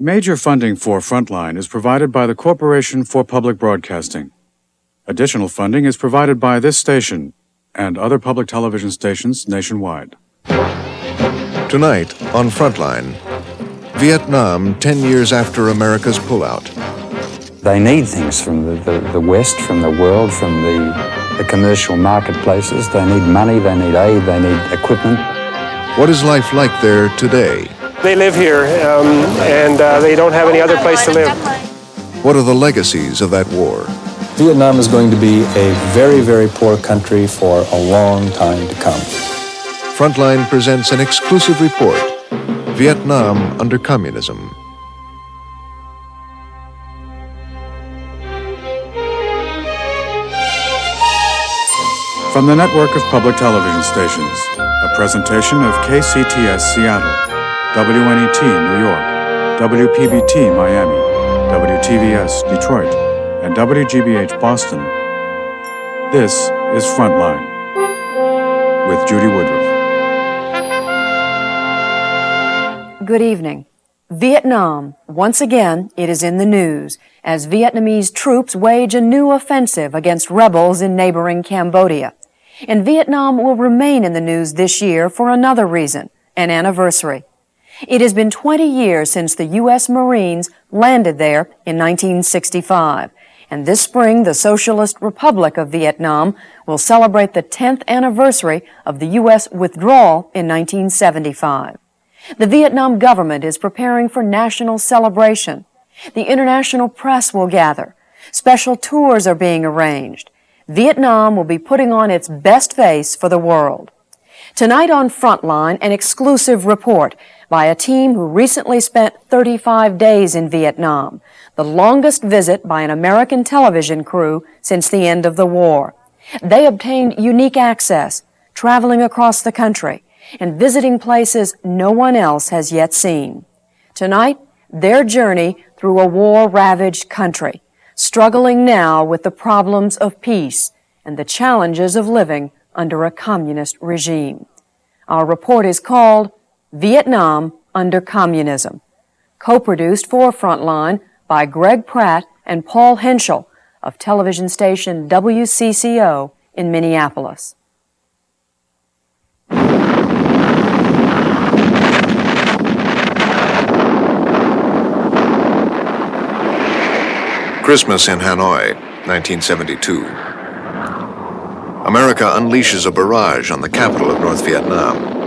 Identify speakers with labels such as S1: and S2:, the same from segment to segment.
S1: Major funding for Frontline is provided by the Corporation for Public Broadcasting. Additional funding is provided by this station and other public television stations nationwide.
S2: Tonight on Frontline, Vietnam 10 years after America's pullout.
S3: They need things from the West, from the world, from the commercial marketplaces. They need money, they need aid, they need equipment.
S2: What is life like there today?
S4: They live here, and they don't have any other place to live.
S2: What are the legacies of that war?
S5: Vietnam is going to be a very, very poor country for a long time to come.
S2: Frontline presents an exclusive report, Vietnam under Communism.
S1: From the network of public television stations, a presentation of KCTS Seattle, WNET New York, WPBT Miami, WTVS Detroit, and WGBH Boston. This is Frontline with Judy Woodruff.
S6: Good evening. Vietnam. Once again, it is in the news as Vietnamese troops wage a new offensive against rebels in neighboring Cambodia. And Vietnam will remain in the news this year for another reason, an anniversary. It has been 20 years since the U.S. Marines landed there in 1965. And this spring, the Socialist Republic of Vietnam will celebrate the 10th anniversary of the U.S. withdrawal in 1975. The Vietnam government is preparing for national celebration. The international press will gather. Special tours are being arranged. Vietnam will be putting on its best face for the world. Tonight on Frontline, an exclusive report by a team who recently spent 35 days in Vietnam, the longest visit by an American television crew since the end of the war. They obtained unique access, traveling across the country and visiting places no one else has yet seen. Tonight, their journey through a war-ravaged country, struggling now with the problems of peace and the challenges of living under a communist regime. Our report is called Vietnam under Communism, co-produced for Frontline by Greg Pratt and Paul Henschel of television station WCCO in Minneapolis.
S2: Christmas in Hanoi, 1972. America unleashes a barrage on the capital of North Vietnam.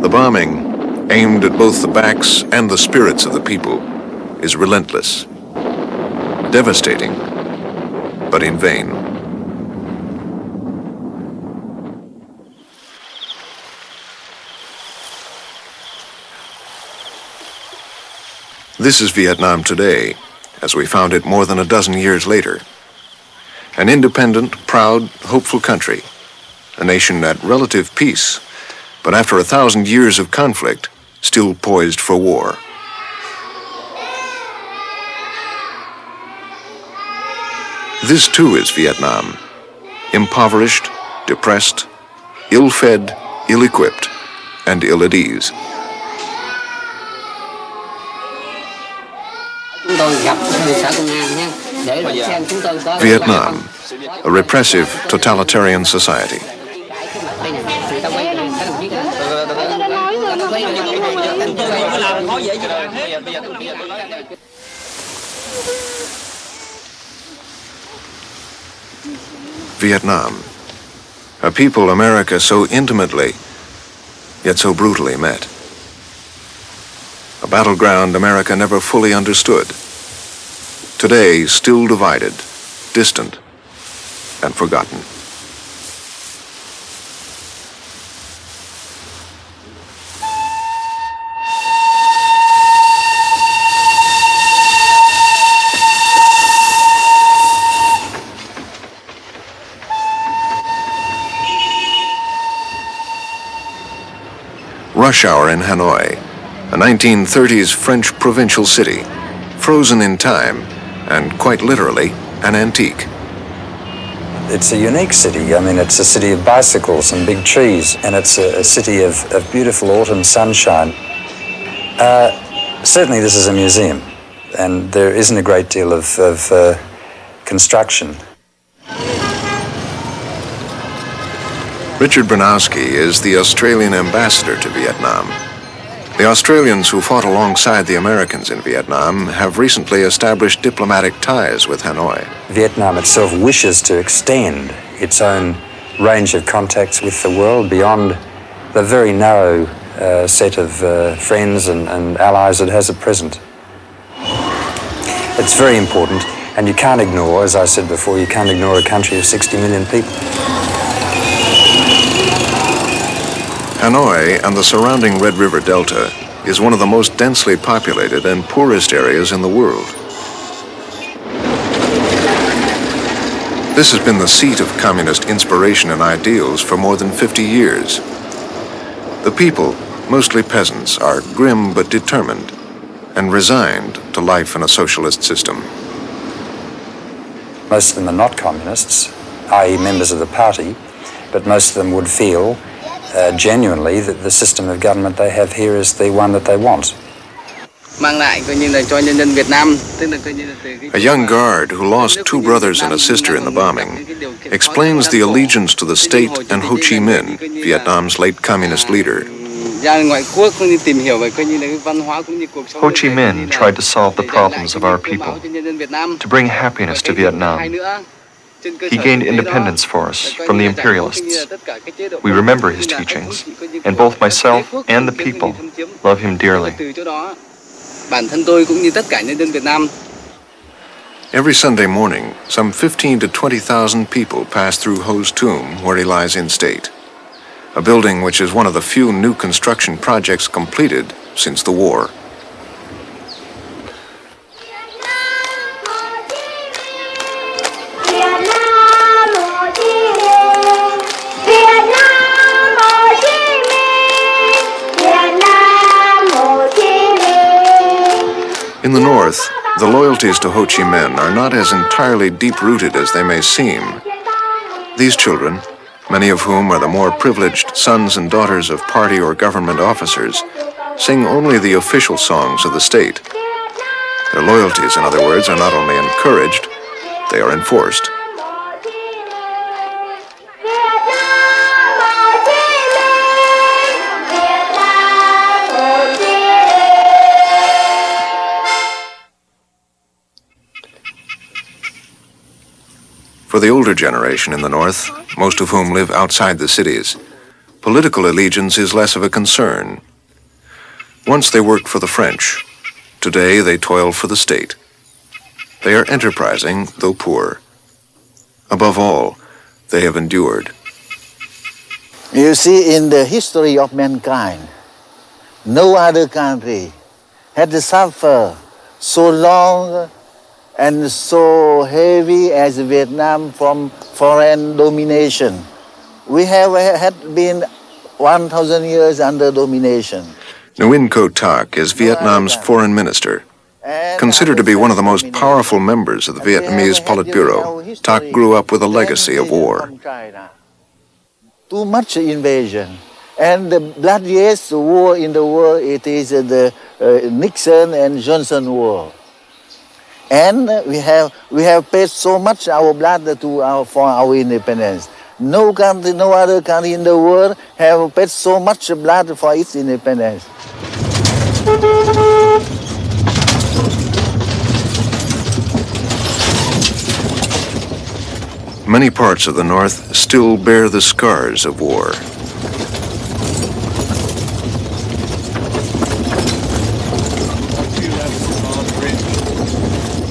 S2: The bombing, aimed at both the backs and the spirits of the people, is relentless, devastating, but in vain. This is Vietnam today, as we found it more than a dozen years later. An independent, proud, hopeful country, a nation at relative peace, but after 1,000 years of conflict, still poised for war. This too is Vietnam, impoverished, depressed, ill-fed, ill-equipped, and ill at ease. Vietnam, a repressive, totalitarian society. Vietnam, a people America so intimately, yet so brutally met. A battleground America never fully understood. Today, still divided, distant, and forgotten. Rush hour in Hanoi, a 1930s French provincial city, frozen in time, and quite literally, an antique.
S3: It's a unique city. I mean, it's a city of bicycles and big trees, and it's a city of beautiful autumn sunshine. Certainly this is a museum, and there isn't a great deal of construction.
S2: Richard Branowski is the Australian ambassador to Vietnam. The Australians who fought alongside the Americans in Vietnam have recently established diplomatic ties with Hanoi.
S3: Vietnam itself wishes to extend its own range of contacts with the world beyond the very narrow set of friends and allies it has at present. It's very important, and you can't ignore, as I said before, you can't ignore a country of 60 million people.
S2: Hanoi and the surrounding Red River Delta is one of the most densely populated and poorest areas in the world. This has been the seat of communist inspiration and ideals for more than 50 years. The people, mostly peasants, are grim but determined and resigned to life in a socialist system.
S3: Most of them are not communists, i.e. members of the party, but most of them would feel genuinely that the system of government they have here is the one that they want.
S2: A young guard who lost 2 brothers and a sister in the bombing explains the allegiance to the state and Ho Chi Minh, Vietnam's late communist leader.
S7: Ho Chi Minh tried to solve the problems of our people, to bring happiness to Vietnam. He gained independence for us from the imperialists. We remember his teachings, and both myself and the people love him dearly.
S2: Every Sunday morning, some 15 to 20,000 people pass through Ho's tomb where he lies in state, a building which is one of the few new construction projects completed since the war. In the north, the loyalties to Ho Chi Minh are not as entirely deep-rooted as they may seem. These children, many of whom are the more privileged sons and daughters of party or government officers, sing only the official songs of the state. Their loyalties, in other words, are not only encouraged, they are enforced. For the older generation in the North, most of whom live outside the cities, political allegiance is less of a concern. Once they worked for the French. Today they toil for the state. They are enterprising, though poor. Above all, they have endured.
S8: You see, in the history of mankind, no other country had to suffer so long and so heavy as Vietnam from foreign domination. We have had been 1,000 years under domination.
S2: Nguyen Co Thach is Vietnam's foreign minister. Considered to be one of the most powerful members of the Vietnamese Politburo, Thach grew up with a legacy of war.
S8: Too much invasion. And the bloodiest war in the world, it is the Nixon and Johnson war. And we have paid so much our blood for our independence. No country, no other country in the world have paid so much blood for its independence.
S2: Many parts of the North still bear the scars of war.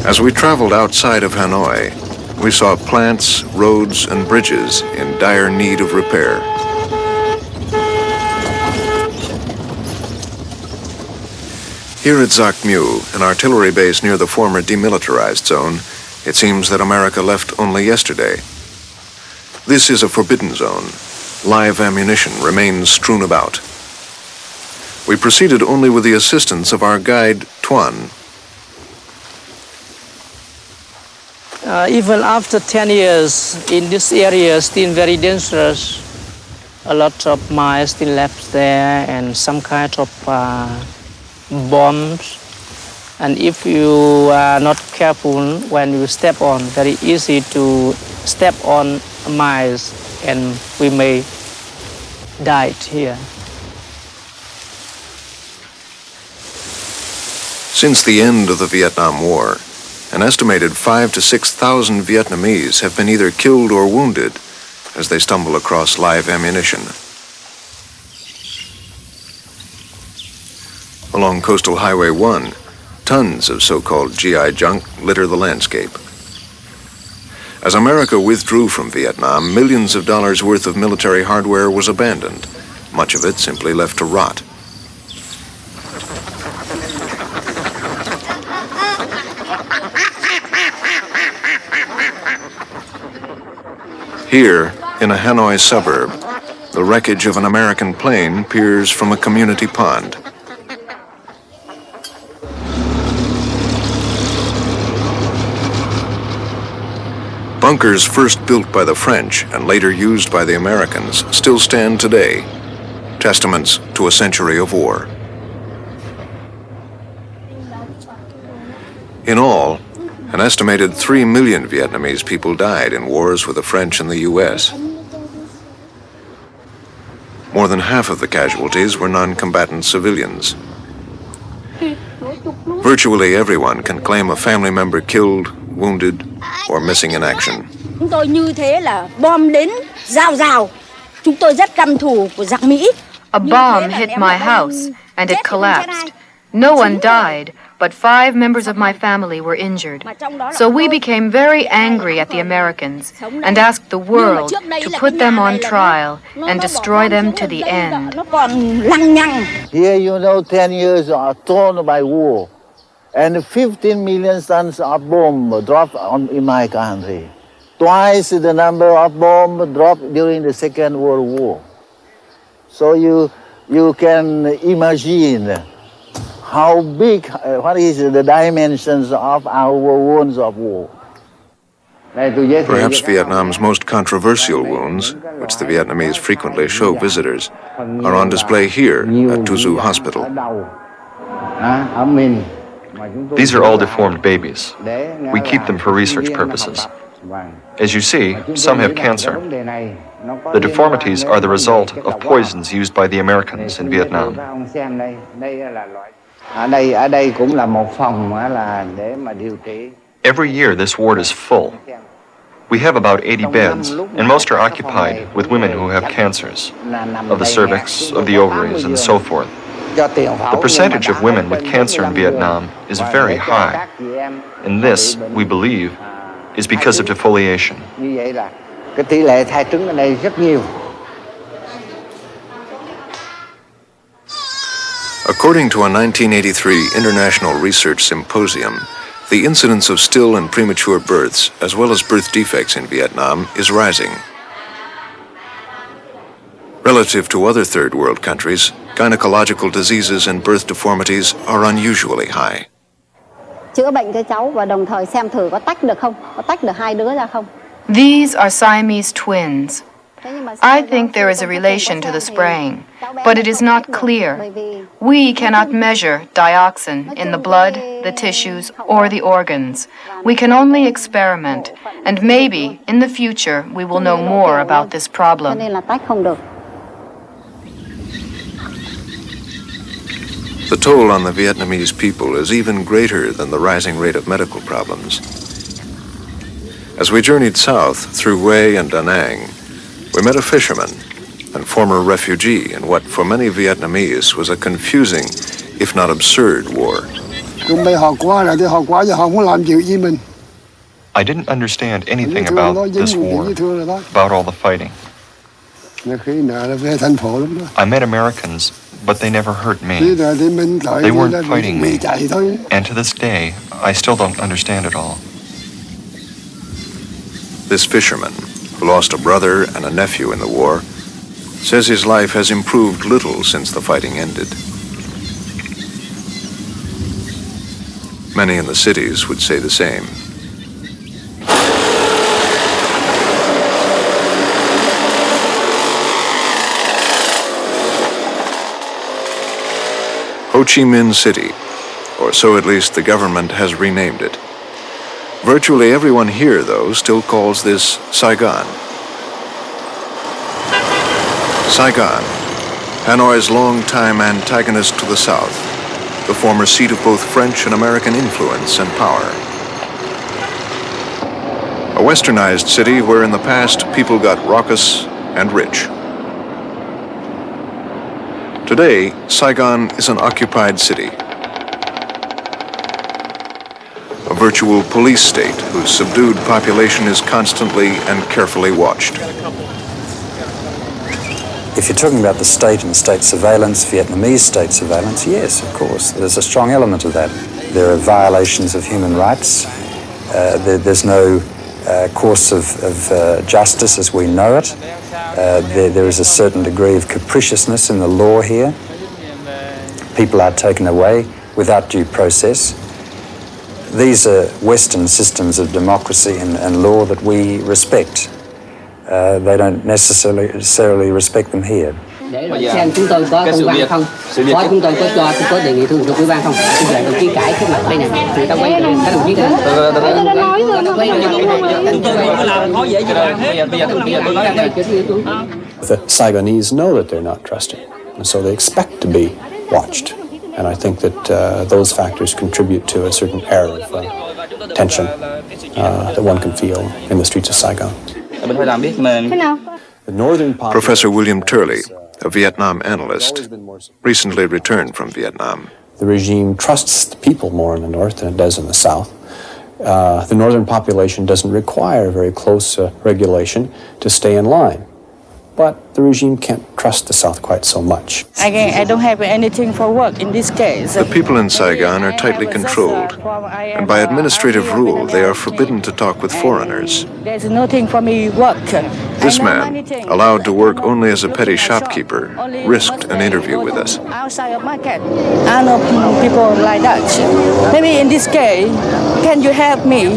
S2: As we traveled outside of Hanoi, we saw plants, roads, and bridges in dire need of repair. Here at Zac Mu, an artillery base near the former demilitarized zone, it seems that America left only yesterday. This is a forbidden zone. Live ammunition remains strewn about. We proceeded only with the assistance of our guide, Tuan.
S9: Even after 10 years, in this area, still very dangerous. A lot of mines still left there and some kind of bombs. And if you are not careful when you step on, very easy to step on mines and we may die here.
S2: Since the end of the Vietnam War, an estimated 5,000 to 6,000 Vietnamese have been either killed or wounded as they stumble across live ammunition. Along Coastal Highway 1, tons of so-called GI junk litter the landscape. As America withdrew from Vietnam, millions of dollars worth of military hardware was abandoned, much of it simply left to rot. Here, in a Hanoi suburb, the wreckage of an American plane peers from a community pond. Bunkers first built by the French and later used by the Americans still stand today, testaments to a century of war. In all, an estimated 3 million Vietnamese people died in wars with the French and the U.S. More than half of the casualties were non-combatant civilians. Virtually everyone can claim a family member killed, wounded, or missing in action.
S10: Chúng tôi như thế là bom đến rào rào. Chúng tôi rất căm thù của giặc Mỹ.
S6: A bomb hit my house and it collapsed. No one died, but 5 members of my family were injured. So we became very angry at the Americans and asked the world to put them on trial and destroy them to the end.
S8: Here, 10 years are torn by war, and 15 million tons of bomb dropped in my country. Twice the number of bombs dropped during the Second World War. So you can imagine how big, what is the dimensions of our wounds of war.
S2: Perhaps Vietnam's most controversial wounds, which the Vietnamese frequently show visitors, are on display here at Tu Du Hospital.
S7: These are all deformed babies. We keep them for research purposes. As you see, some have cancer. The deformities are the result of poisons used by the Americans in Vietnam. Every year this ward is full. We have about 80 beds, and most are occupied with women who have cancers, of the cervix, of the ovaries, and so forth. The percentage of women with cancer in Vietnam is very high, and this, we believe, is because of defoliation.
S2: According to a 1983 International Research Symposium, the incidence of still and premature births, as well as birth defects in Vietnam, is rising. Relative to other third world countries, gynecological diseases and birth deformities are unusually high.
S10: Chữa bệnh cho cháu và đồng thời xem thử có tách được không? Có tách được 2 đứa ra không?
S6: These are Siamese twins. I think there is a relation to the spraying, but it is not clear. We cannot measure dioxin in the blood, the tissues, or the organs. We can only experiment, and maybe in the future we will know more about this problem.
S2: The toll on the Vietnamese people is even greater than the rising rate of medical problems. As we journeyed south through Hue and Da Nang, we met a fisherman and former refugee in what for many Vietnamese was a confusing, if not absurd, war.
S7: I didn't understand anything about this war, about all the fighting. I met Americans, but they never hurt me. They weren't fighting me. And to this day, I still don't understand it all.
S2: This fisherman, who lost a brother and a nephew in the war, says his life has improved little since the fighting ended. Many in the cities would say the same. Ho Chi Minh City, or so at least the government has renamed it. Virtually everyone here, though, still calls this Saigon. Saigon, Hanoi's longtime antagonist to the south, the former seat of both French and American influence and power. A westernized city where in the past people got raucous and rich. Today, Saigon is an occupied city. A virtual police state whose subdued population is constantly and carefully watched.
S3: If you're talking about the state and state surveillance, Vietnamese state surveillance, yes, of course, there's a strong element of that. There are violations of human rights. There's no course of justice as we know it. There is a certain degree of capriciousness in the law here. People are taken away without due process. These are Western systems of democracy and law that we respect. They don't necessarily respect them here.
S11: Xem chúng tôi có công văn không? Có chúng tôi có đề nghị thương ủy ban không? Bây giờ đồng chí cãi cái mặt đây nè, người ta quay các đồng chí
S5: The Saigonese know that they're not trusted, and so they expect to be watched. And I think that those factors contribute to a certain air of tension that one can feel in the streets of Saigon. The northern
S2: Professor William Turley, a Vietnam analyst, recently returned from Vietnam.
S5: The regime trusts the people more in the north than it does in the south. The northern population doesn't require very close regulation to stay in line. But the regime can't trust the South quite so much.
S12: I don't have anything for work in this case.
S2: The people in Saigon are tightly controlled, and by administrative rule, they are forbidden to talk with foreigners.
S12: There's nothing for me work.
S2: This man, allowed to work only as a petty shopkeeper, risked an interview with us.
S12: Outside of market, I know people like that. Maybe in this case, can you help me?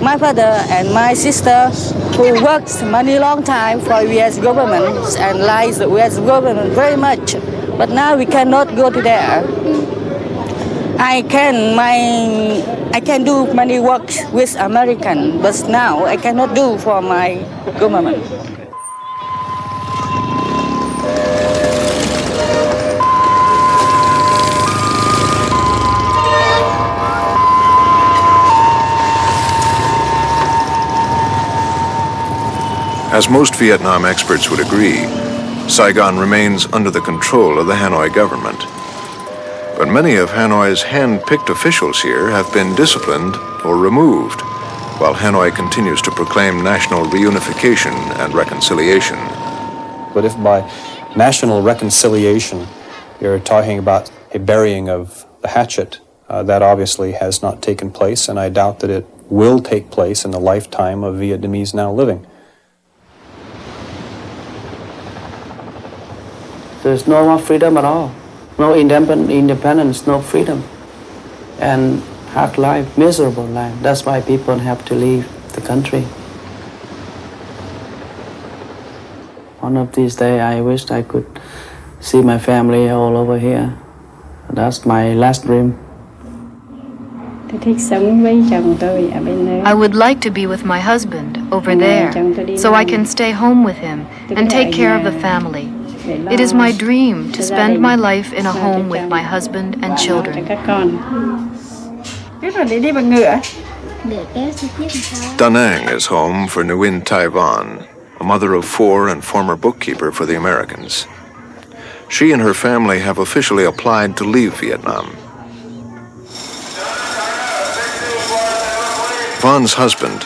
S12: My father and my sister who worked many long time for U.S. government and likes the U.S. government very much, but now we cannot go to there. I can do many work with American, but now I cannot do for my government.
S2: As most Vietnam experts would agree, Saigon remains under the control of the Hanoi government. But many of Hanoi's hand-picked officials here have been disciplined or removed, while Hanoi continues to proclaim national reunification and reconciliation.
S5: But if by national reconciliation you're talking about a burying of the hatchet, that obviously has not taken place, and I doubt that it will take place in the lifetime of Vietnamese now living.
S13: There's no more freedom at all. No independence, no freedom. And hard life, miserable life. That's why people have to leave the country. One of these days, I wish I could see my family all over here. That's my last dream.
S14: I would like to be with my husband over there, so I can stay home with him and take care of the family. It is my dream to spend my life in a home with my husband and children.
S2: Da Nang is home for Nguyen Tai Van, a mother of 4 and former bookkeeper for the Americans. She and her family have officially applied to leave Vietnam. Van's husband,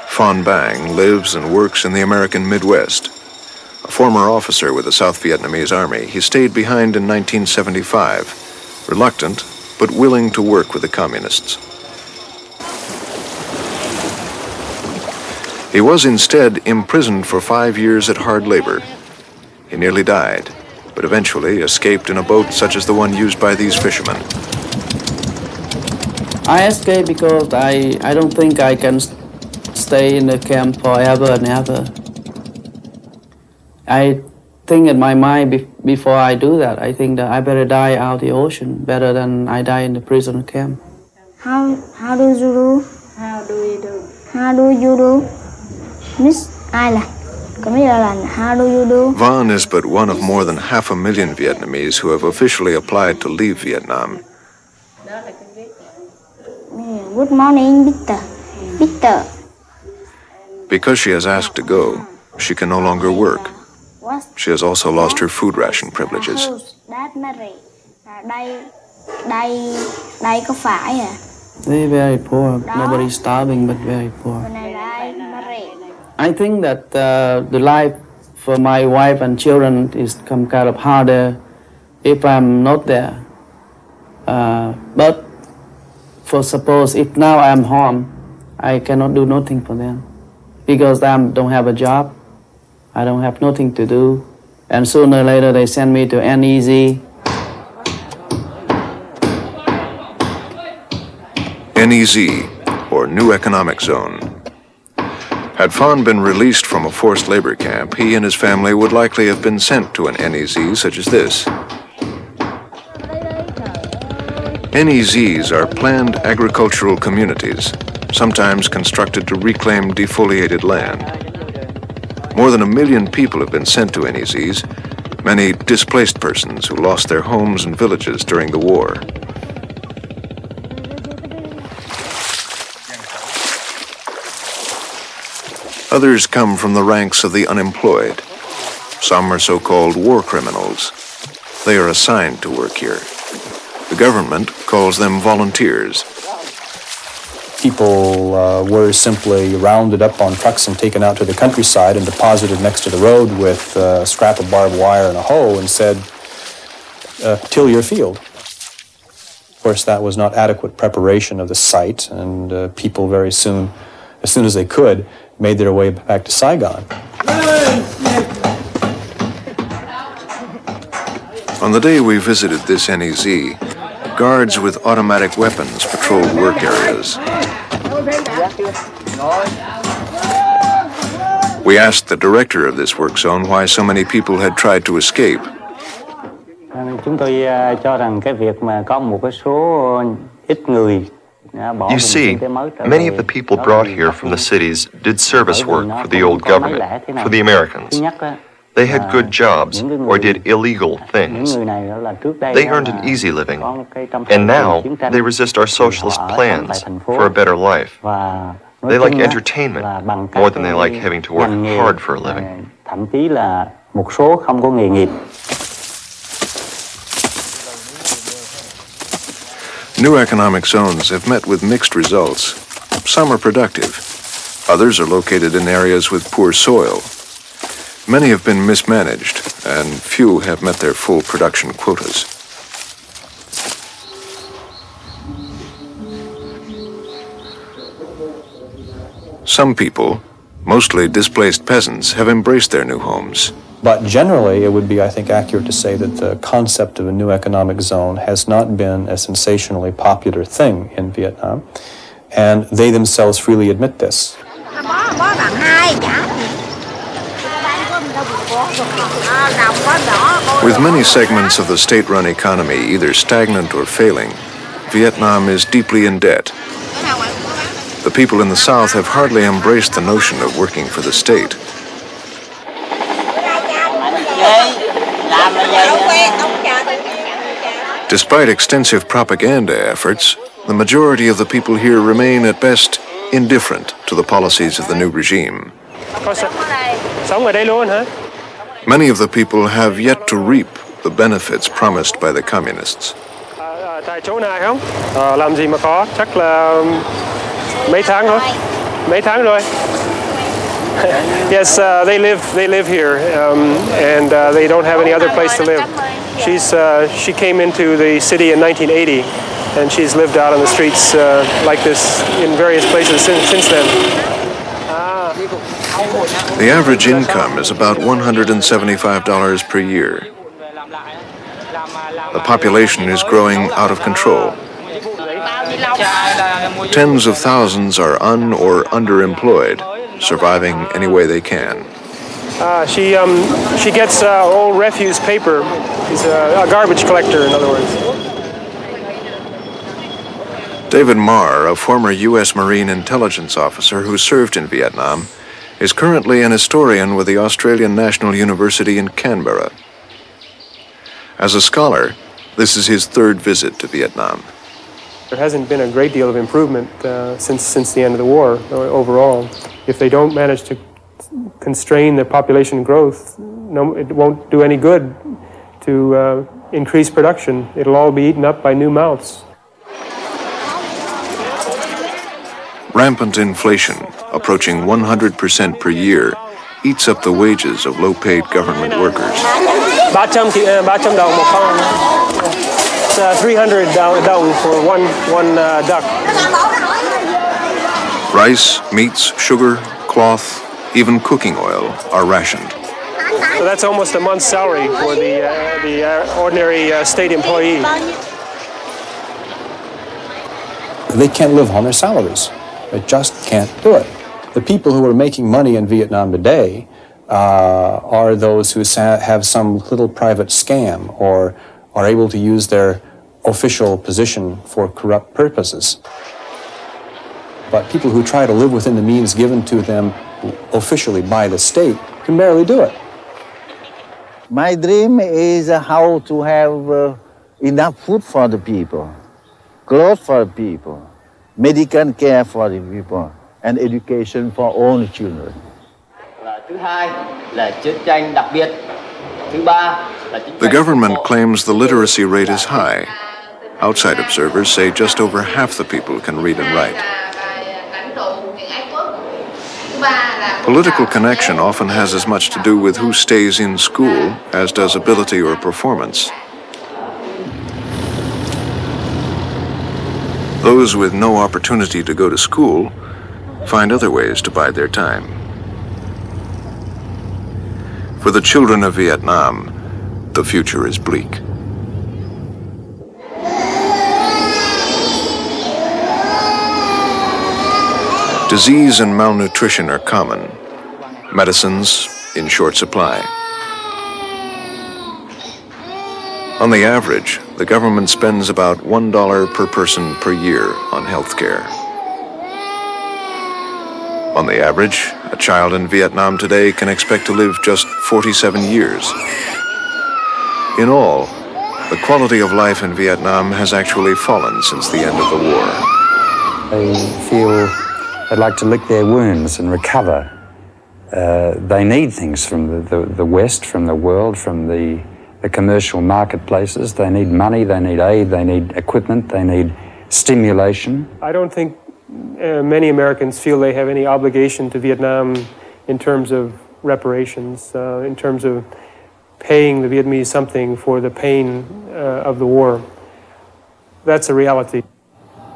S2: Phan Bang, lives and works in the American Midwest. A former officer with the South Vietnamese Army, he stayed behind in 1975, reluctant but willing to work with the communists. He was instead imprisoned for 5 years at hard labor. He nearly died, but eventually escaped in a boat such as the one used by these fishermen.
S13: I escaped because I don't think I can stay in the camp forever and ever. I think in my mind before I do that, I think that I better die out the ocean better than I die in the prison camp.
S10: How do you do? How do you do? How do you do? Miss Island. How do you do?
S2: Van is but one of more than 500,000 Vietnamese who have officially applied to leave Vietnam.
S10: Good morning, Victor. Victor.
S2: Because she has asked to go, she can no longer work. She has also lost her food ration privileges.
S13: They're very poor. Nobody's starving, but very poor. I think that the life for my wife and children is come kind of harder if I'm not there. But for suppose if now I'm home, I cannot do nothing for them because I don't have a job. I don't have nothing to do. And sooner or later they send me to NEZ.
S2: NEZ, or New Economic Zone. Had Phan been released from a forced labor camp, he and his family would likely have been sent to an NEZ such as this. NEZs are planned agricultural communities, sometimes constructed to reclaim defoliated land. More than 1 million people have been sent to NEZs, many displaced persons who lost their homes and villages during the war. Others come from the ranks of the unemployed. Some are so-called war criminals. They are assigned to work here. The government calls them volunteers.
S5: People were simply rounded up on trucks and taken out to the countryside and deposited next to the road with a scrap of barbed wire and a hoe and said, till your field. Of course, that was not adequate preparation of the site, and people very soon, as soon as they could, made their way back to Saigon.
S2: On the day we visited this NEZ, guards with automatic weapons patrolled work areas. We asked the director of this work zone why so many people had tried to escape.
S15: Chúng tôi cho rằng cái việc mà có một cái số ít người.
S7: You see, many of the people brought here from the cities did service work for the old government, for the Americans. They had good jobs or did illegal things. They earned an easy living, and now they resist our socialist plans for a better life. They like entertainment more than they like having to work hard for a living.
S15: Thậm chí là một số không có nghề nghiệp.
S2: New economic zones have met with mixed results. Some are productive. Others are located in areas with poor soil. Many have been mismanaged, and few have met their full production quotas. Some people, mostly displaced peasants, have embraced their new homes.
S5: But generally, it would be, I think, accurate to say that the concept of a new economic zone has not been a sensationally popular thing in Vietnam, and they themselves freely admit this.
S2: With many segments of the state-run economy either stagnant or failing, Vietnam is deeply in debt. The people in the South have hardly embraced the notion of working for the state. Despite extensive propaganda efforts, the majority of the people here remain at best indifferent to the policies of the new regime. Many of the people have yet to reap the benefits promised by the communists.
S4: Tại chỗ này không? Làm gì mà có, chắc là mấy tháng thôi. Mấy tháng rồi. Yes, they live here, and they don't have any other place to live. She came into the city in 1980, and she's lived out on the streets like this in various places since then.
S2: The average income is about $175 per year. The population is growing out of control. Tens of thousands are or underemployed, surviving any way they can.
S4: She gets old refuse paper. She's a garbage collector, in other words.
S2: David Marr, a former U.S. Marine intelligence officer who served in Vietnam, is currently an historian with the Australian National University in Canberra. As a scholar, this is his third visit to Vietnam.
S4: There hasn't been a great deal of improvement since the end of the war overall. If they don't manage to constrain the population growth, it won't do any good to increase production. It'll all be eaten up by new mouths.
S2: Rampant inflation, approaching 100% per year, eats up the wages of low-paid government workers.
S4: 300 đồng một con. It's 300 đồng for one duck.
S2: Rice, meats, sugar, cloth, even cooking oil are rationed.
S4: So that's almost a month's salary for the ordinary state employee.
S5: They can't live on their salaries. They just can't do it. The people who are making money in Vietnam today are those who have some little private scam or are able to use their official position for corrupt purposes. But people who try to live within the means given to them officially by the state can barely do it.
S8: My dream is how to have enough food for the people, clothes for the people, medical care for the people, and education for all the children.
S2: The government claims the literacy rate is high. Outside observers say just over half the people can read and write. Political connection often has as much to do with who stays in school as does ability or performance. Those with no opportunity to go to school find other ways to bide their time. For the children of Vietnam, the future is bleak. Disease and malnutrition are common. Medicines in short supply. On the average, the government spends about $1 per person per year on health care. On the average, a child in Vietnam today can expect to live just 47 years. In all, the quality of life in Vietnam has actually fallen since the end of the war.
S3: They feel they'd like to lick their wounds and recover. They need things from the West, from the world, from the commercial marketplaces. They need money, they need aid, they need equipment, they need stimulation.
S4: I don't think many Americans feel they have any obligation to Vietnam in terms of reparations, in terms of paying the Vietnamese something for the pain of the war. That's a reality.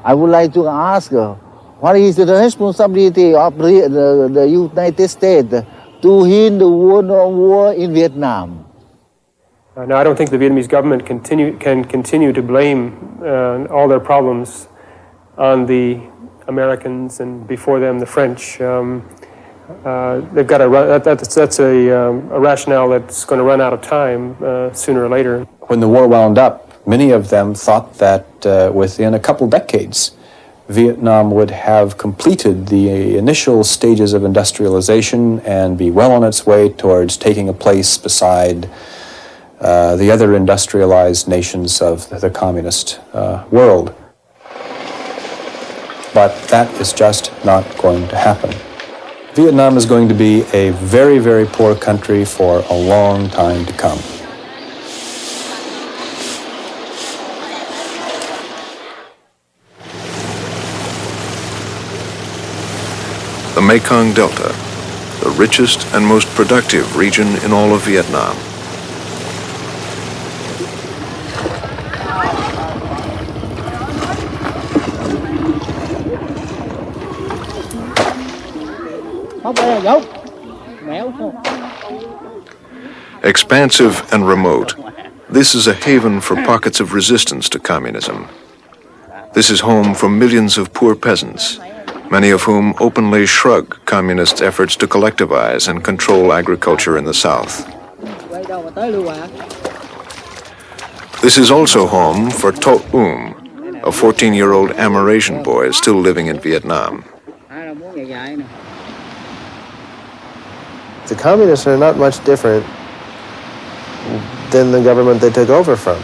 S8: I would like to ask what is the responsibility of the United States to end the war in Vietnam?
S4: No, I don't think the Vietnamese government can continue to blame all their problems on the Americans and before them the French. They've got to run. That's a rationale that's going to run out of time sooner or later.
S5: When the war wound up, many of them thought that within a couple decades, Vietnam would have completed the initial stages of industrialization and be well on its way towards taking a place beside the other industrialized nations of the communist world. But that is just not going to happen. Vietnam is going to be a very, very poor country for a long time to come.
S2: The Mekong Delta, the richest and most productive region in all of Vietnam. Expansive and remote, this is a haven for pockets of resistance to communism. This is home for millions of poor peasants, many of whom openly shrug communist efforts to collectivize and control agriculture in the South. This is also home for To a 14-year-old Amerasian boy still living in Vietnam.
S16: The communists are not much different than the government they took over from.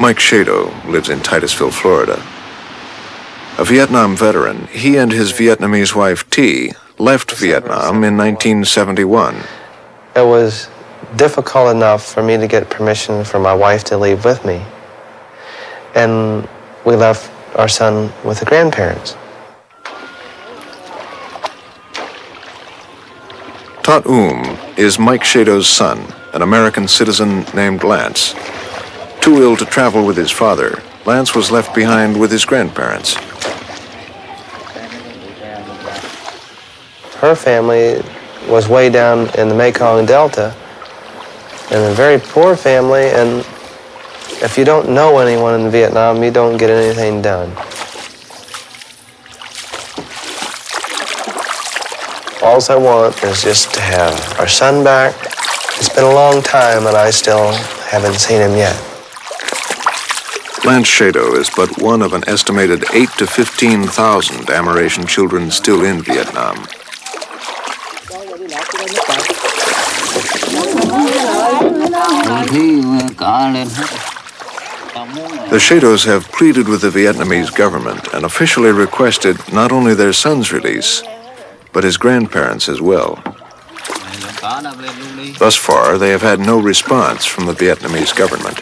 S2: Mike Shado lives in Titusville, Florida. A Vietnam veteran, he and his Vietnamese wife, T, left Vietnam in 1971.
S16: It was difficult enough for me to get permission for my wife to leave with me. And we left our son with the grandparents.
S2: Tot is Mike Shado's son, an American citizen named Lance. Too ill to travel with his father, Lance was left behind with his grandparents.
S16: Her family was way down in the Mekong Delta, and a very poor family, and if you don't know anyone in Vietnam, you don't get anything done. All I want is just to have our son back. It's been a long time, and I still haven't seen him yet.
S2: Lance Shado is but one of an estimated 8,000 to 15,000 Amerasian children still in Vietnam. The Shados have pleaded with the Vietnamese government and officially requested not only their son's release, but his grandparents as well. Thus far, they have had no response from the Vietnamese government.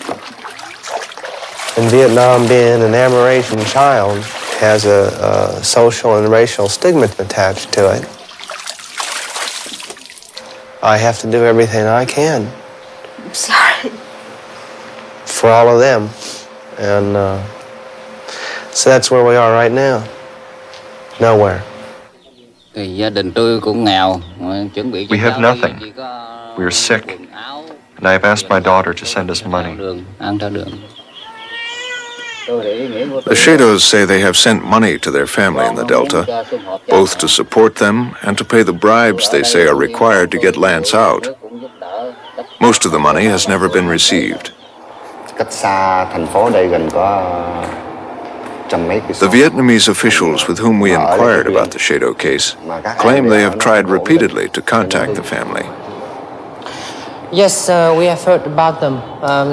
S16: In Vietnam, being an Amerasian child has a social and racial stigma attached to it. I have to do everything I can.
S10: I'm sorry.
S16: For all of them. And so that's where we are right now. Nowhere.
S7: We have nothing. We are sick. And I have asked my daughter to send us money.
S2: The Shados say they have sent money to their family in the Delta, both to support them and to pay the bribes they say are required to get Lance out. Most of the money has never been received. The Vietnamese officials with whom we inquired about the Shado case claim they have tried repeatedly to contact the family.
S17: Yes, we have heard about them.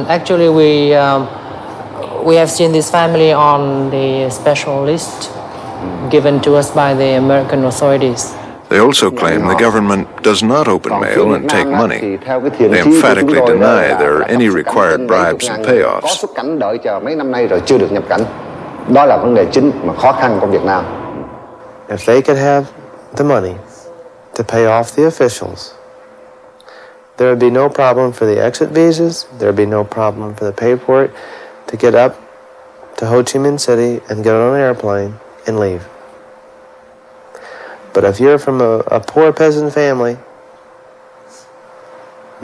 S17: Actually, we have seen this family on the special list given to us by the American authorities.
S2: They also claim the government does not open mail and take money. They emphatically deny there are any required bribes and payoffs.
S16: If they could have the money to pay off the officials, there would be no problem for the exit visas, there would be no problem for the paperwork to get up to Ho Chi Minh City and get on an airplane and leave. But if you're from a poor peasant family,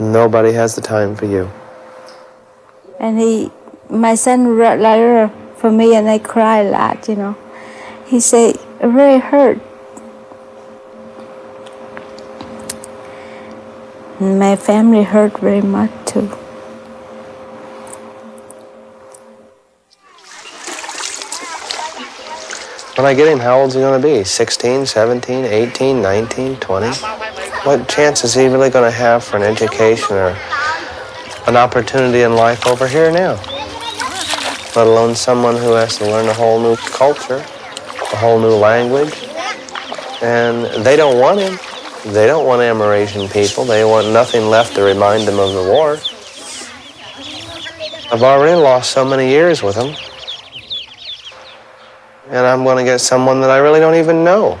S16: nobody has the time for you.
S10: And my son wrote a letter for me, and I cried a lot, you know. He said, very hurt. And my family hurt very much too.
S16: When I get him, how old is he going to be? 16, 17, 18, 19, 20? What chance is he really going to have for an education or an opportunity in life over here now? Let alone someone who has to learn a whole new culture, a whole new language. And they don't want him. They don't want Amerasian people. They want nothing left to remind them of the war. I've already lost so many years with them. And I'm going to get someone that I really don't even know.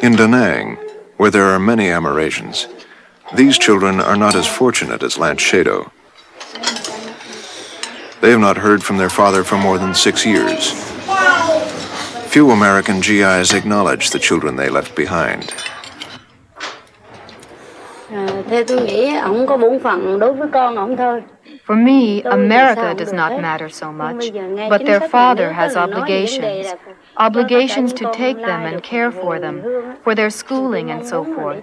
S2: In Da Nang, where there are many Amerasians, these children are not as fortunate as Lance Shado. They have not heard from their father for more than 6 years. Few American GIs acknowledge the children they left behind.
S10: Theo tôi nghĩ ổng có bổn phận đối với con ổng thôi.
S14: For me, America does not matter so much, but their father has obligations. Obligations to take them and care for them, for their schooling and so forth.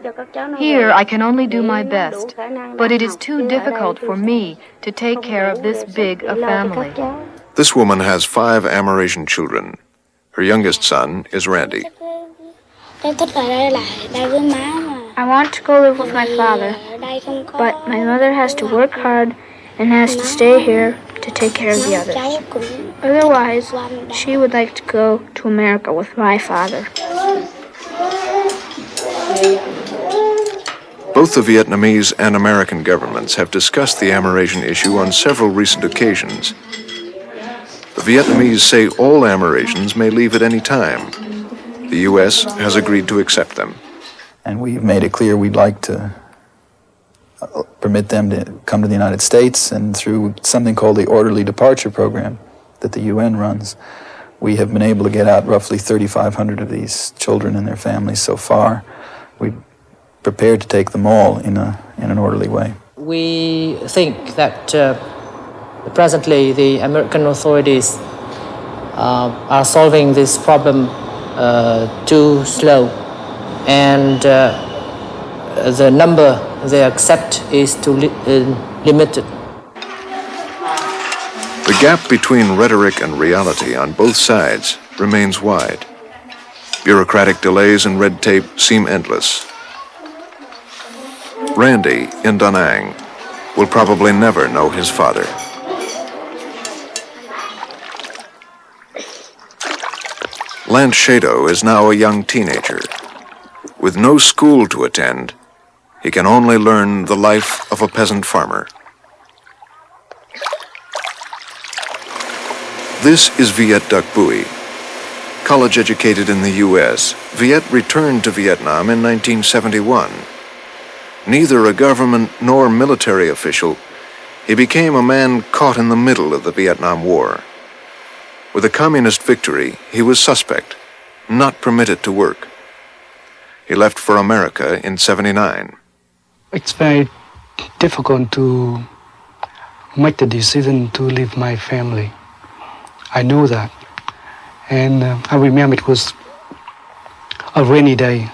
S14: Here, I can only do my best, but it is too difficult for me to take care of this big a family.
S2: This woman has 5 Amerasian children. Her youngest son is Randy.
S10: I want to go live with my father, but my mother has to work hard and has to stay here to take care of the others. Otherwise, she would like to go to America with my father.
S2: Both the Vietnamese and American governments have discussed the Amerasian issue on several recent occasions. The Vietnamese say all Amerasians may leave at any time. The U.S. has agreed to accept them.
S18: And we've made it clear we'd like to permit them to come to the United States, and through something called the Orderly Departure Program that the UN runs, we have been able to get out roughly 3,500 of these children and their families so far. We're prepared to take them all in an orderly way.
S17: We think that presently the American authorities are solving this problem too slow, and the number they accept is too limited.
S2: The gap between rhetoric and reality on both sides remains wide. Bureaucratic delays and red tape seem endless. Randy in Da Nang will probably never know his father. Lance Shadow is now a young teenager. With no school to attend, he can only learn the life of a peasant farmer. This is Viet Duc Bui. College educated in the U.S., Viet returned to Vietnam in 1971. Neither a government nor military official, he became a man caught in the middle of the Vietnam War. With a communist victory, he was suspect, not permitted to work. He left for America in '79.
S19: It's very difficult to make the decision to leave my family. I know that. And I remember it was a rainy day.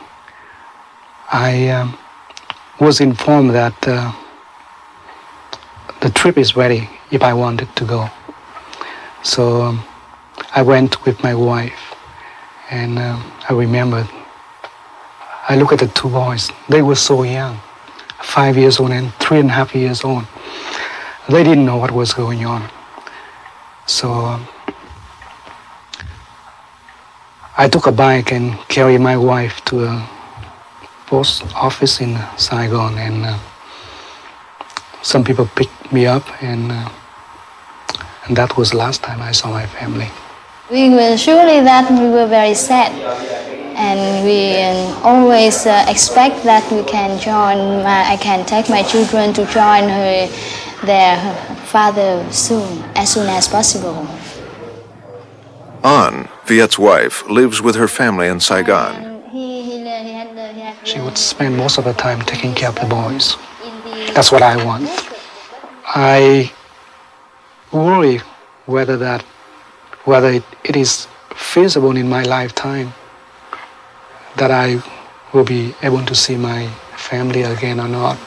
S19: I was informed that the trip is ready if I wanted to go. So I went with my wife, and I remember I looked at the 2 boys. They were so young, 5 years old and 3.5 years old. They didn't know what was going on. So I took a bike and carried my wife to a post office in Saigon, and some people picked me up, and that was the last time I saw my family.
S10: We were surely that we were very sad, and we always expect that we can join. I can take my children to join their father soon as possible.
S2: An, Viet's wife, lives with her family in Saigon.
S19: She would spend most of the time taking care of the boys. That's what I want. I worry whether it is feasible in my lifetime that I will be able to see my family again or not.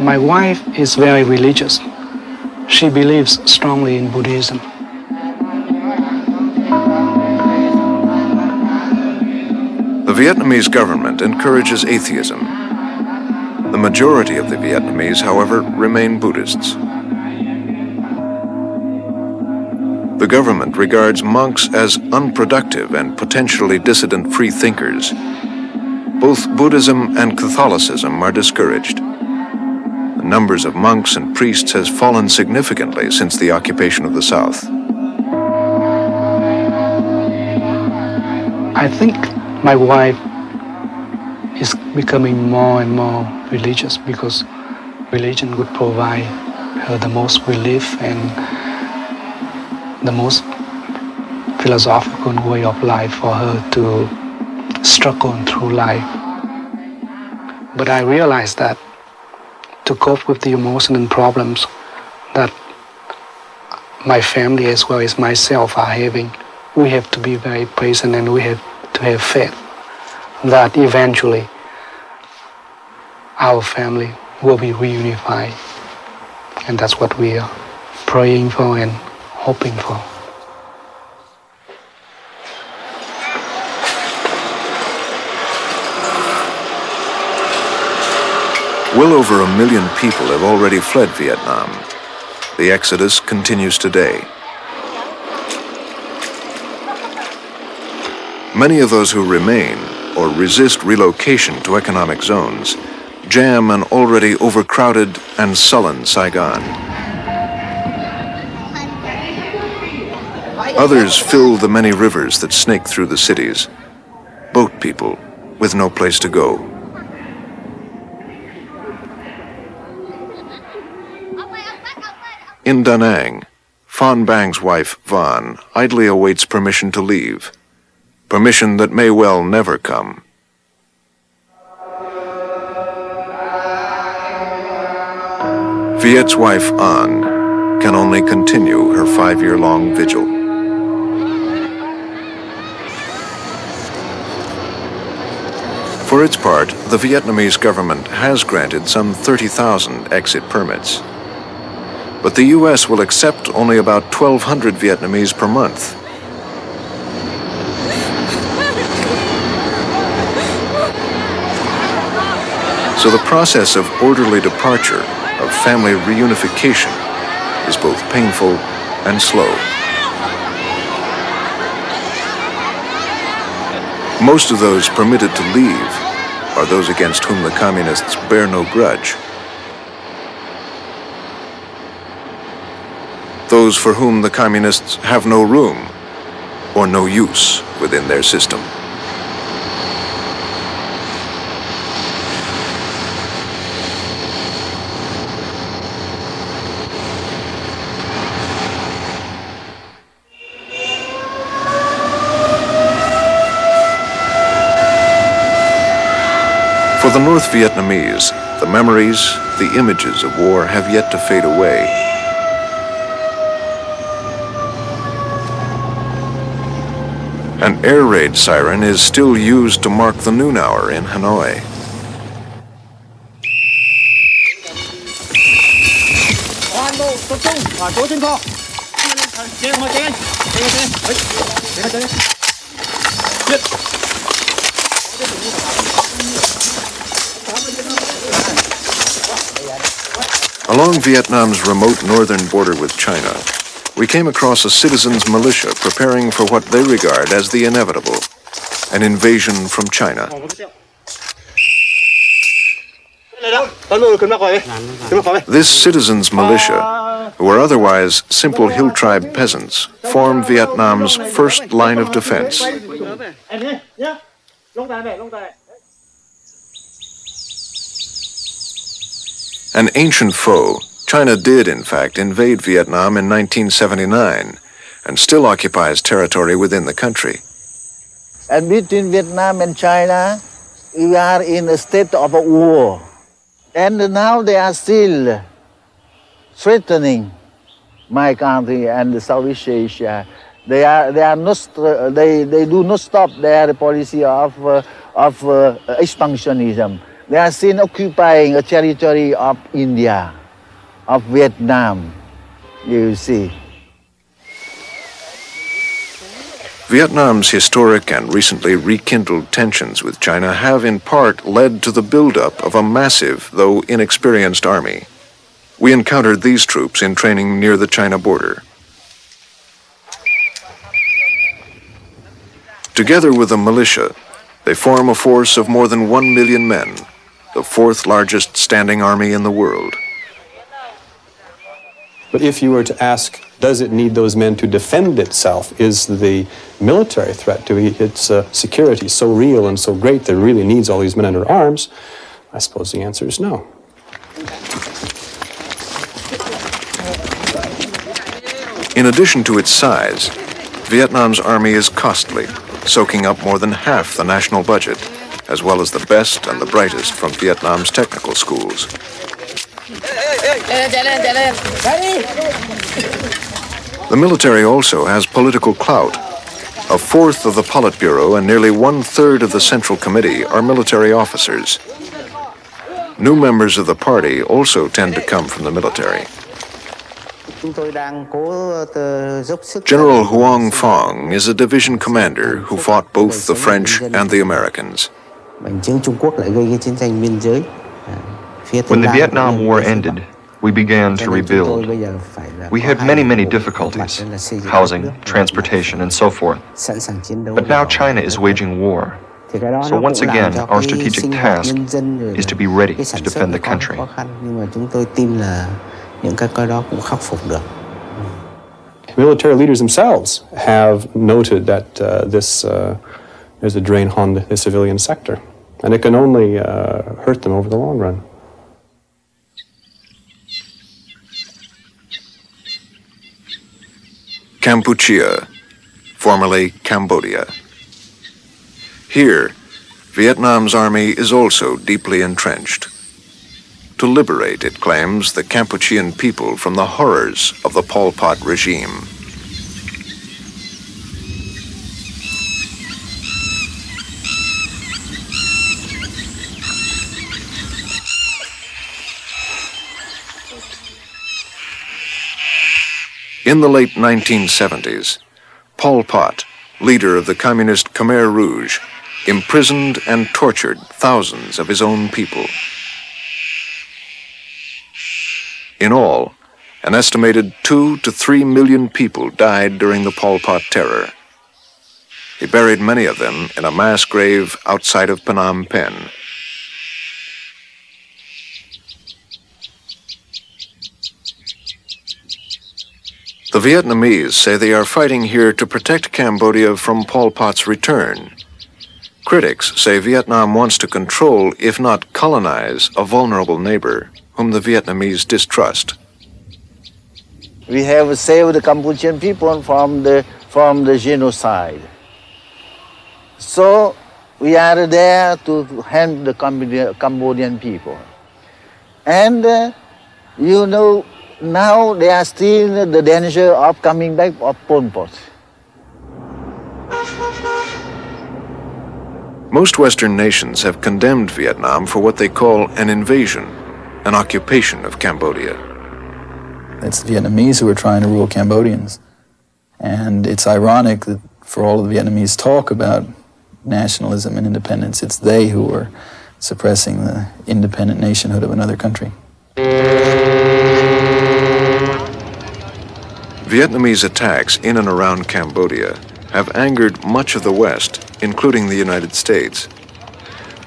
S19: My wife is very religious. She believes strongly in Buddhism.
S2: The Vietnamese government encourages atheism. The majority of the Vietnamese, however, remain Buddhists. The government regards monks as unproductive and potentially dissident free thinkers. Both Buddhism and Catholicism are discouraged. The numbers of monks and priests has fallen significantly since the occupation of the South.
S19: I think my wife is becoming more and more religious because religion would provide her the most relief and the most philosophical way of life for her to struggle through life. But I realized that to cope with the emotional problems that my family as well as myself are having, we have to be very patient and we have to have faith that eventually our family will be reunified. And that's what we are praying for and hoping for.
S2: Well over 1 million people have already fled Vietnam. The exodus continues today. Many of those who remain or resist relocation to economic zones jam an already overcrowded and sullen Saigon. Others fill the many rivers that snake through the cities, boat people with no place to go. In Da Nang, Phan Bang's wife, Van, idly awaits permission to leave, permission that may well never come. Viet's wife, An, can only continue her 5-year-long vigil. For its part, the Vietnamese government has granted some 30,000 exit permits. But the U.S. will accept only about 1,200 Vietnamese per month. So the process of orderly departure, of family reunification, is both painful and slow. Most of those permitted to leave are those against whom the communists bear no grudge. Those for whom the communists have no room or no use within their system. For the North Vietnamese, the memories, the images of war have yet to fade away. An air raid siren is still used to mark the noon hour in Hanoi. Along Vietnam's remote northern border with China, we came across a citizens' militia preparing for what they regard as the inevitable, an invasion from China. This citizens' militia, who are otherwise simple hill tribe peasants, form Vietnam's first line of defense. An ancient foe, China did, in fact, invade Vietnam in 1979 and still occupies territory within the country.
S8: And between Vietnam and China, we are in a state of a war. And now they are still threatening my country and Southeast Asia. They do not stop their policy of expansionism. They are still occupying a territory of India, of Vietnam, you see.
S2: Vietnam's historic and recently rekindled tensions with China have in part led to the buildup of a massive, though inexperienced army. We encountered these troops in training near the China border. Together with the militia, they form a force of more than 1 million men, the fourth largest standing army in the world.
S5: But if you were to ask, does it need those men to defend itself? Is the military threat to its security so real and so great that it really needs all these men under arms? I suppose the answer is no.
S2: In addition to its size, Vietnam's army is costly, soaking up more than half the national budget, as well as the best and the brightest from Vietnam's technical schools. The military also has political clout. A fourth of the Politburo and nearly one-third of the Central Committee are military officers. New members of the party also tend to come from the military. General Huang Phong is a division commander who fought both the French and the Americans.
S7: When the Vietnam War ended, we began to rebuild. We had many difficulties, housing, transportation, and so forth. But now China is waging war. So once again, our strategic task is to be ready to defend the country.
S5: Military leaders themselves have noted that there's a drain on the civilian sector, and it can only hurt them over the long run.
S2: Kampuchea, formerly Cambodia. Here, Vietnam's army is also deeply entrenched. To liberate, it claims, the Kampuchean people from the horrors of the Pol Pot regime. In the late 1970s, Pol Pot, leader of the communist Khmer Rouge, imprisoned and tortured thousands of his own people. In all, an estimated 2 to 3 million people died during the Pol Pot terror. He buried many of them in a mass grave outside of Phnom Penh. The Vietnamese say they are fighting here to protect Cambodia from Pol Pot's return. Critics say Vietnam wants to control, if not colonize, a vulnerable neighbor whom the Vietnamese distrust.
S8: We have saved the Cambodian people from the genocide. So we are there to help the Cambodian people. And you know, now they are still in the danger of coming back of Pol Pot.
S2: Most Western nations have condemned Vietnam for what they call an invasion, an occupation of Cambodia.
S18: It's the Vietnamese who are trying to rule Cambodians. And it's ironic that for all of the Vietnamese talk about nationalism and independence, it's they who are suppressing the independent nationhood of another country.
S2: Vietnamese attacks in and around Cambodia have angered much of the West, including the United States.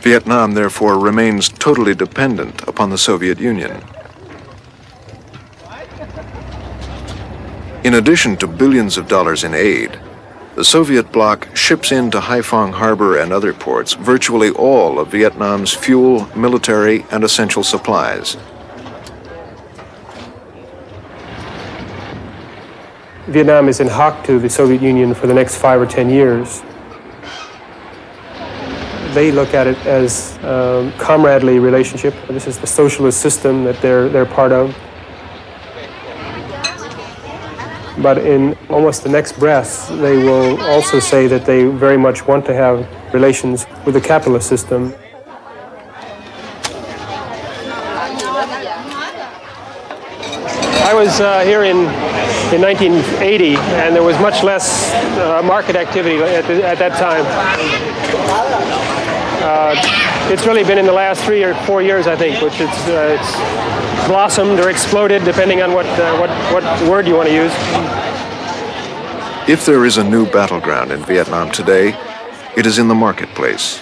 S2: Vietnam, therefore, remains totally dependent upon the Soviet Union. In addition to billions of dollars in aid, the Soviet bloc ships into Haiphong Harbor and other ports virtually all of Vietnam's fuel, military, and essential supplies.
S4: Vietnam is in hock to the Soviet Union for the next 5 or 10 years. They look at it as a comradely relationship. This is the socialist system that they're part of. But in almost the next breath, they will also say that they very much want to have relations with the capitalist system. I was here in 1980, and there was much less market activity at that time. It's really been in the last 3 or 4 years, I think, which it's blossomed or exploded, depending on what word you want to use.
S2: If there is a new battleground in Vietnam today, it is in the marketplace.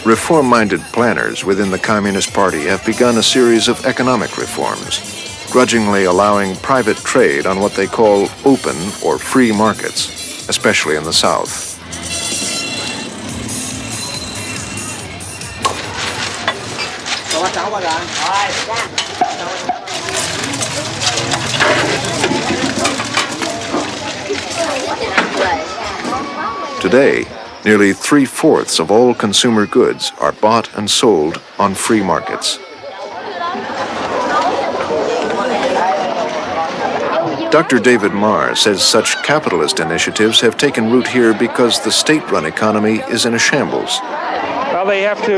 S2: Reform-minded planners within the Communist Party have begun a series of economic reforms, grudgingly allowing private trade on what they call open or free markets, especially in the South. Today, nearly 3/4 of all consumer goods are bought and sold on free markets. Dr. David Marr says such capitalist initiatives have taken root here because the state-run economy is in a shambles.
S4: Well, they have to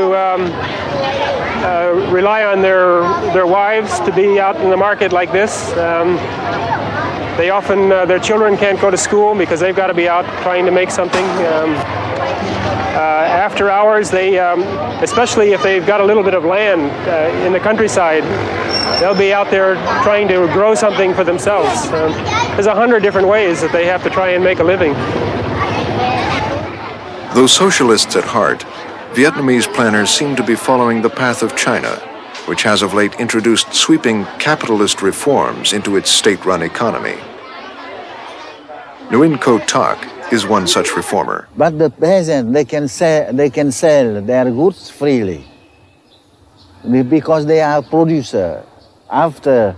S4: rely on their wives to be out in the market like this. They often, their children can't go to school because they've got to be out trying to make something. After hours, they, especially if they've got a little bit of land in the countryside, they'll be out there trying to grow something for themselves. There's 100 different ways that they have to try and make a living.
S2: Though socialists at heart, Vietnamese planners seem to be following the path of China, which has of late introduced sweeping capitalist reforms into its state-run economy. Nguyen Co Tak is one such reformer.
S8: But the peasants, they can sell their goods freely because they are producer. After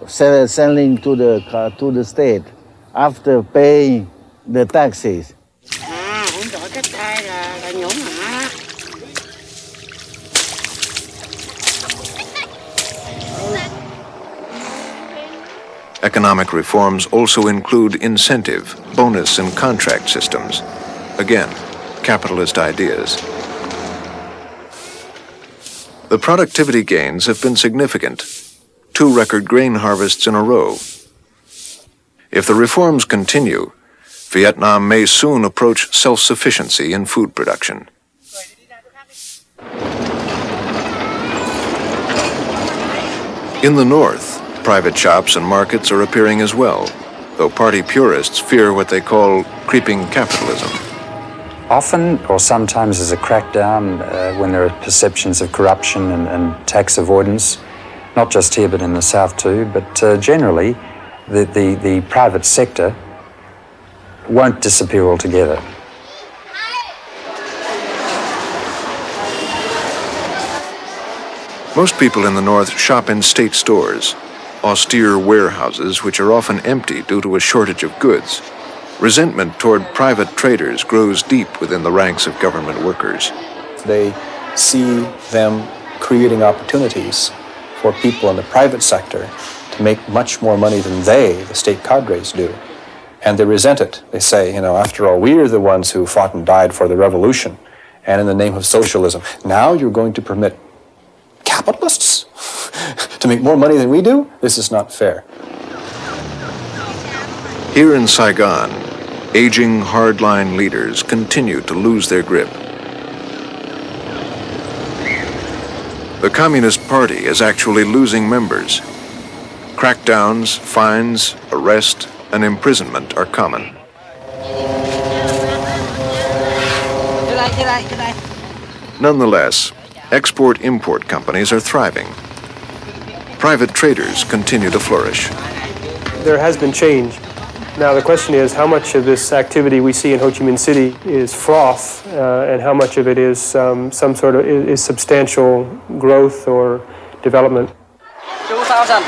S8: selling to the state, after paying the taxes.
S2: Economic reforms also include incentive, bonus, and contract systems. Again, capitalist ideas. The productivity gains have been significant. 2 record grain harvests in a row. If the reforms continue, Vietnam may soon approach self-sufficiency in food production. In the north, private shops and markets are appearing as well, though party purists fear what they call creeping capitalism.
S3: Often, or sometimes, there's a crackdown when there are perceptions of corruption and tax avoidance, not just here but in the South too, but generally the private sector won't disappear altogether.
S2: Most people in the North shop in state stores, austere warehouses which are often empty due to a shortage of goods. Resentment toward private traders grows deep within the ranks of government workers.
S5: They see them creating opportunities for people in the private sector to make much more money than they, the state cadres, do. And they resent it. They say, you know, after all, we're the ones who fought and died for the revolution, and in the name of socialism, now you're going to permit capitalists to make more money than we do? This is not fair.
S2: Here in Saigon, aging hardline leaders continue to lose their grip. The Communist Party is actually losing members. Crackdowns, fines, arrest, and imprisonment are common. Nonetheless, export-import companies are thriving. Private traders continue to flourish.
S4: There has been change. Now the question is how much of this activity we see in Ho Chi Minh City is froth and how much of it is some sort of is substantial growth or development.
S11: 2000.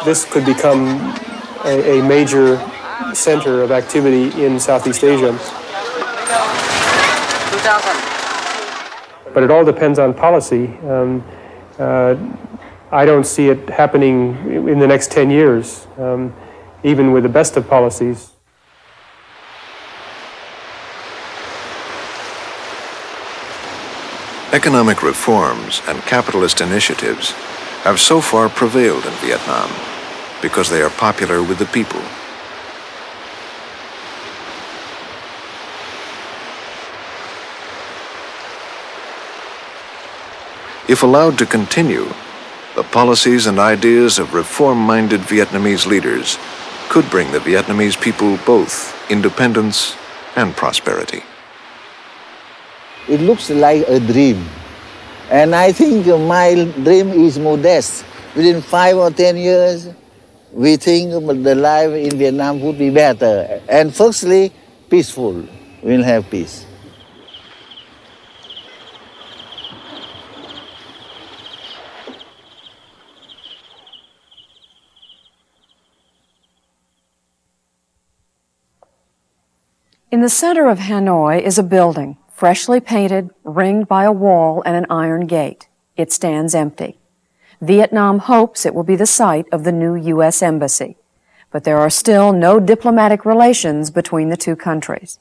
S4: This could become a major center of activity in Southeast Asia.
S11: 2000.
S4: But it all depends on policy. I don't see it happening in the next 10 years. Even with the best of policies.
S2: Economic reforms and capitalist initiatives have so far prevailed in Vietnam because they are popular with the people. If allowed to continue, the policies and ideas of reform-minded Vietnamese leaders could bring the Vietnamese people both independence and prosperity.
S8: It looks like a dream. And I think my dream is modest. Within 5 or 10 years, we think the life in Vietnam would be better. And firstly, peaceful. We'll have peace.
S6: In the center of Hanoi is a building, freshly painted, ringed by a wall and an iron gate. It stands empty. Vietnam hopes it will be the site of the new U.S. Embassy, but there are still no diplomatic relations between the two countries.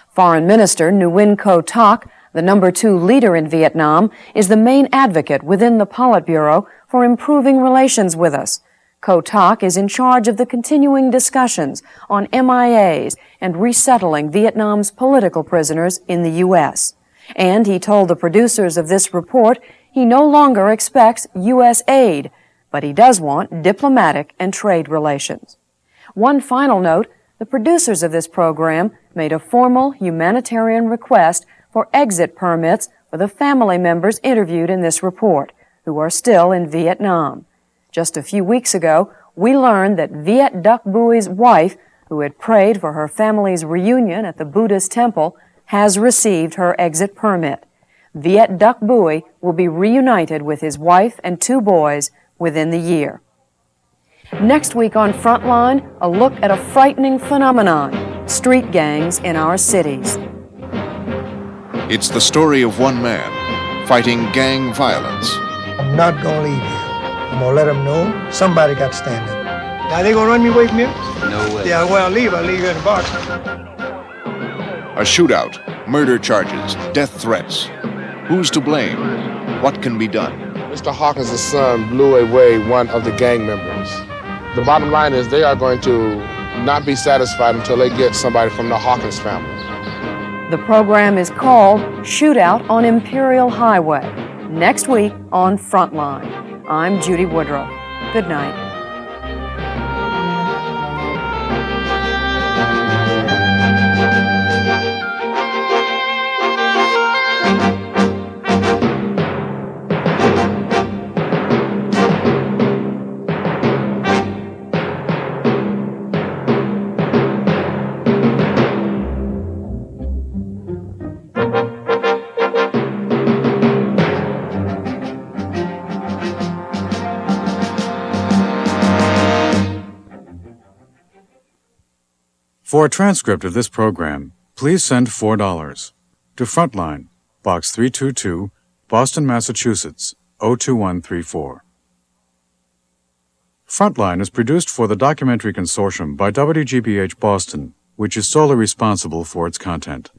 S6: Foreign Minister Nguyen Co Thach, the number 2 leader in Vietnam, is the main advocate within the Politburo for improving relations with us. Co Thach is in charge of the continuing discussions on MIAs and resettling Vietnam's political prisoners in the U.S. And he told the producers of this report he no longer expects U.S. aid, but he does want diplomatic and trade relations. One final note, the producers of this program made a formal humanitarian request for exit permits for the family members interviewed in this report, who are still in Vietnam. Just a few weeks ago, we learned that Viet Duc Bui's wife, who had prayed for her family's reunion at the Buddhist temple, has received her exit permit. Viet Duc Bui will be reunited with his wife and 2 boys within the year. Next week on Frontline, a look at a frightening phenomenon, street gangs in our cities.
S2: It's the story of one man fighting gang violence.
S20: I'm not going to leave here. I'm going to let them know somebody got to stand up. Now they going to run me away from here?
S2: No way.
S20: Yeah, well, I'll leave here in the box.
S2: A shootout, murder charges, death threats. Who's to blame? What can be done?
S21: Mr. Hawkins' son blew away one of the gang members. The bottom line is they are going to not be satisfied until they get somebody from the Hawkins family.
S6: The program is called Shootout on Imperial Highway. Next week on Frontline. I'm Judy Woodruff. Good night.
S1: For a transcript of this program, please send $4 to Frontline, Box 322, Boston, Massachusetts, 02134. Frontline is produced for the Documentary Consortium by WGBH Boston, which is solely responsible for its content.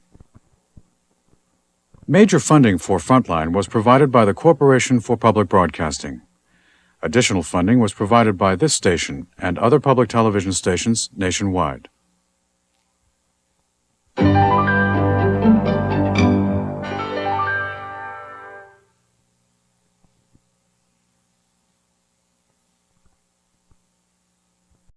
S1: Major funding for Frontline was provided by the Corporation for Public Broadcasting. Additional funding was provided by this station and other public television stations nationwide.